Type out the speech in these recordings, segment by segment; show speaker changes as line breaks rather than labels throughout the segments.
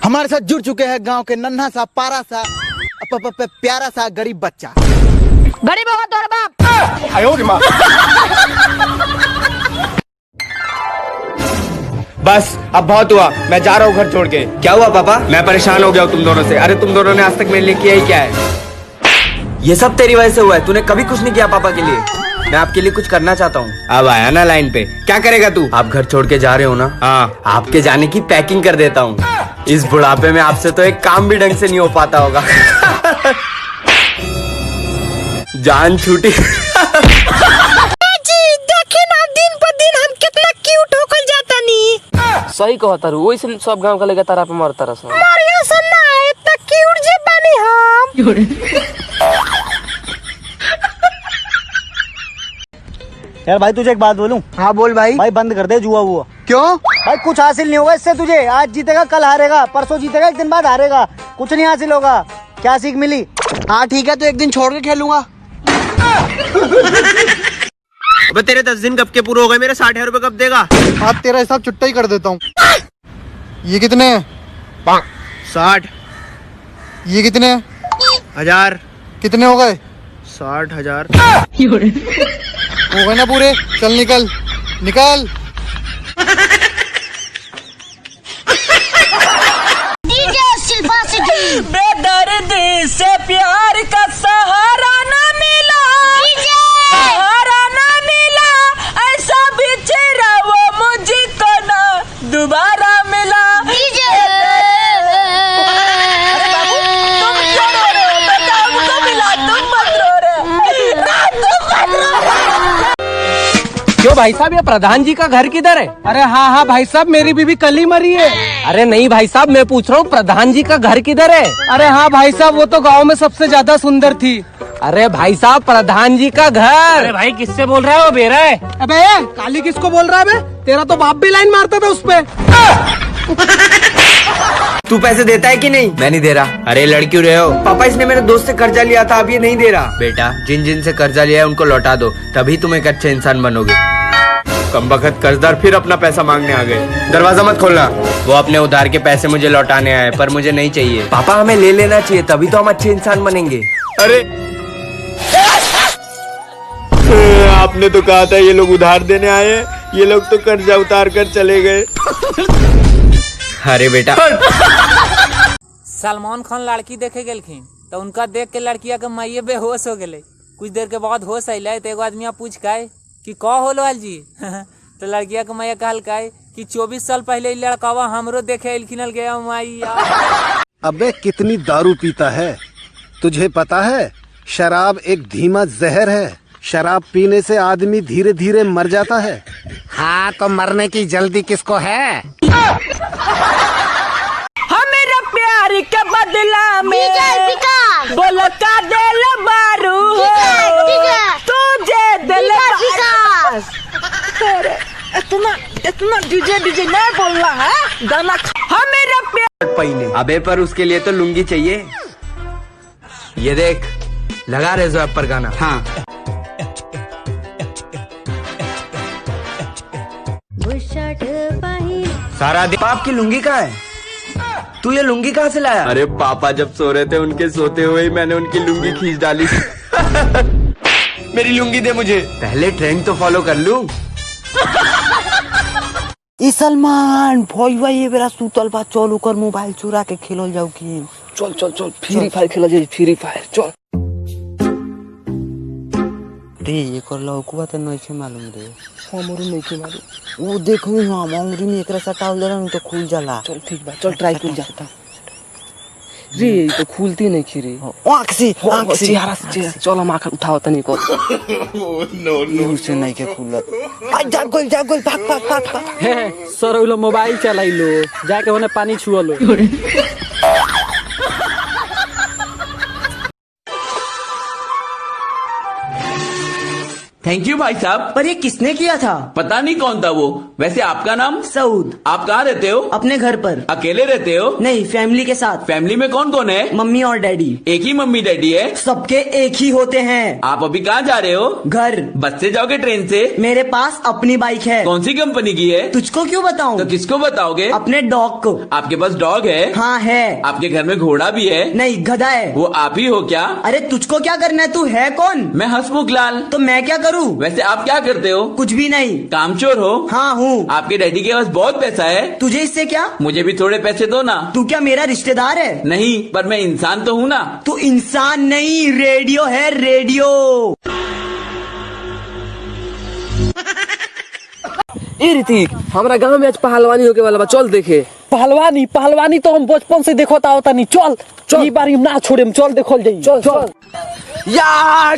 हमारे साथ जुड़ चुके हैं गांव के नन्हा सा पारा सा प्यारा सा गरीब बच्चा।
गरीब होगा तोरा बाप।
बस अब बहुत हुआ, मैं जा रहा हूँ घर छोड़ के। क्या हुआ पापा? मैं परेशान हो गया हूँ तुम दोनों से। अरे तुम दोनों ने आज तक मेरे लिए किया ही क्या है? ये सब तेरी वजह से हुआ है। तूने कभी कुछ नहीं किया पापा के लिए। मैं आपके लिए कुछ करना चाहता हूँ। अब आया ना लाइन पे। क्या करेगा तू? आप घर छोड़ के जा रहे हो ना? हाँ, आपके जाने की पैकिंग कर देता हूँ। इस बुढ़ापे में आपसे तो एक काम भी ढंग से नहीं हो पाता होगा। जान छूटी।
देखी ना दिन पर दिन हम कितना क्यूट होकर जाता नी।
सही कहता रू, वैसे सब गांव का लगा तारा पे मारता रहा।
मारिया सुनना है इतना क्यूट जे बनी हम।
यार भाई तुझे एक बात बोलूं?
हाँ बोल भाई।
भाई बंद कर दे जुआ हुआ।
क्यों
भाई कुछ हासिल नहीं होगा इससे तुझे। आज जीतेगा कल हारेगा, परसों जीतेगा एक दिन बाद हारेगा, कुछ नहीं हासिल होगा। क्या सीख मिली?
हाँ ठीक है, तो एक दिन छोड़ के खेलूंगा।
अबे तेरे 10 दिन कब के पूरे हो गए? मेरे 60,000 रुपए कब देगा?
आज तेरा हिसाब चुट्टा ही कर देता हूँ। ये कितने हैं?
60।
ये कितने हैं?
1000।
कितने हो गए?
60,000।
हो गए ना पूरे? चल निकल निकल।
बेदर्द से प्यार का सहारा ना मिला, सहारा ना मिला, ऐसा बिछड़ा वो मुझको ना दोबारा मिला। अरे बाबू तुम क्यों रो रहे हो? बेटा हमको मिला, तुम मत रो रहे, तुम मत रो रहे।
क्यों भाई साहब, ये प्रधान जी का घर किधर है? अरे हाँ भाई साहब, मेरी बीवी कल ही मरी है। अरे नहीं भाई साहब, मैं पूछ रहा हूँ प्रधान जी का घर किधर है? अरे हाँ भाई साहब, वो तो गांव में सबसे ज्यादा सुंदर थी। अरे भाई साहब, प्रधान जी का घर। अरे भाई किससे बोल रहा है? वो बेरा है। अबे काली किसको बोल रहा है बे? तेरा तो बाप भी लाइन मारता था उसपे।
तू पैसे देता है कि नहीं? मैं नहीं दे रहा। अरे लड़ क्यों रहे हो? पापा इसने मेरे दोस्त से कर्जा लिया था, अब ये नहीं दे रहा। बेटा जिन जिन से कर्जा लिया है उनको लौटा दो, तभी तुम एक अच्छे इंसान बनोगे। कमबख्त कर्जदार फिर अपना पैसा मांगने आ गए। दरवाजा मत खोलना। वो अपने उधार के पैसे मुझे लौटाने आए, पर मुझे नहीं चाहिए। पापा हमें ले लेना चाहिए, तभी तो हम अच्छे इंसान बनेंगे। अरे आपने तो कहा था ये लोग उधार देने आए हैं, ये लोग तो कर्जा उतार कर चले गए। अरे बेटा।
सलमान खान लड़की देखे गेलखिन तो उनका देख के लड़किया के माइये बेहोश हो गए। कुछ देर के बाद होश अल तो एगो आदमी पूछ का कि हो लाल जी। तो लड़किया के मैया कहल कि 24 साल पहले लड़कावा हमरो देखे अखिनल गया मैया।
अबे कितनी दारू पीता है, तुझे पता है? शराब एक धीमा जहर है। शराब पीने से आदमी धीरे धीरे मर जाता है।
हाँ तो मरने की जल्दी किसको है?
मेरा प्यार के बदला में बोला का दिल मारू तुझे दिल इतना डीजे नहीं बोलना है गाना। मेरा प्यार
पहले अबे पर उसके लिए तो लुंगी चाहिए। ये देख लगा रहे जो पर गाना। हाँ सारा दिन आपकी लुंगी कहाँ है? तू ये लुंगी कहाँ से लाया? अरे पापा जब सो रहे थे उनके सोते हुए ही मैंने उनकी लुंगी खींच डाली। मेरी लुंगी दे मुझे। पहले ट्रेंड तो फॉलो कर लूं।
सलमान भाई ये बेरा सुतल बा, चल ओकर मोबाइल चुरा के खेलल जाऊ की।
चल चल चल फ्री फायर खेला जाए, फ्री फायर चल।
रे ये कर लौकुआ तो नहीं छे मालूम रे।
हमरो नहीं के मालूम।
वो देखो ना अंगुरी में एकरा सटाव दे न तो खुल जाला।
चल ठीक बा, चल ट्राई कर जाता। रे तो खुलती नहीं खी रे।
आँख से
चेहरा से चल हम आकर उठाओ तनी को।
नो से नहीं के खुलत। जागोल भाग।
सर लो मोबाइल चलाई लो, जाके होने पानी छुआ लो।
थैंक यू भाई साहब।
पर ये किसने किया था?
पता नहीं कौन था वो। वैसे आपका नाम?
सऊद।
आप कहाँ रहते हो?
अपने घर पर।
अकेले रहते हो?
नहीं, फैमिली के साथ।
फैमिली में कौन कौन है?
मम्मी और डैडी।
एक ही मम्मी डैडी है?
सबके एक ही होते हैं।
आप अभी कहाँ जा रहे हो?
घर।
बस से जाओगे ट्रेन से?
मेरे पास अपनी बाइक है।
कौन सी कंपनी की है?
तुझको क्यों बताऊं?
तो किसको बताओगे?
अपने डॉग को।
आपके पास डॉग है?
हाँ है।
आपके घर में घोड़ा भी है?
नहीं, गधा है।
वो आप ही हो क्या?
अरे तुझको क्या करना है? तू है कौन?
मैं हसमुख लाल।
तो मैं क्या करूँ?
वैसे आप क्या करते हो?
कुछ भी नहीं।
कामचोर हो?
हाँ हूँ।
आपके डैडी के पास बहुत पैसा है?
तुझे इससे क्या?
मुझे भी थोड़े पैसे दो ना।
तू क्या मेरा रिश्तेदार है?
नहीं, पर मैं इंसान तो हूँ ना।
तू इंसान नहीं, रेडियो है, रेडियो।
ए ऋतिक, हमारा गांव में आज पहलवानी होके वाला बा, चल देखे।
पहलवानी पहलवानी तो हम बचपन से देखो होता नहीं। चल चल, ई बारी ना छोड़े, चल देखल जाई।
चल चल।
यार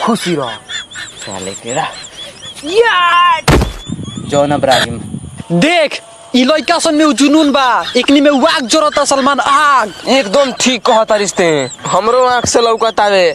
खुशी रहो साले तेरा यार जौन इब्राहिम।
देख ई लइका सन में जुनून बा, एकनी में वाक जरता सलमान आग।
एकदम ठीक कहता रिश्ते, हमरो आँख से लौकतावे।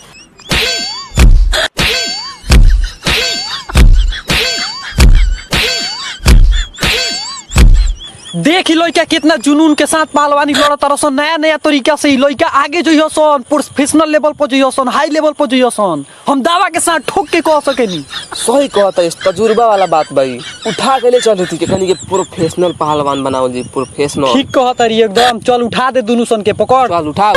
देख ई लइका कितना जुनून के साथ पहलवानी लड़ता रसन। नया नया तरीका से ई लइका आगे जो सन, प्रोफेशनल लेवल पर जो सन, हाई लेवल पर जो सन, हम दावा के साथ ठोक के कह सकेनी।
सही कहता, इस तजुर्बा वाला बात भाई। उठा के ले चल थी कि कहीं के प्रोफेशनल पहलवान बनाओ जी, प्रोफेशनल।
ठीक कहता रही एकदम। चल उठा दे दोनों सन के, पकड़।
चल उठा।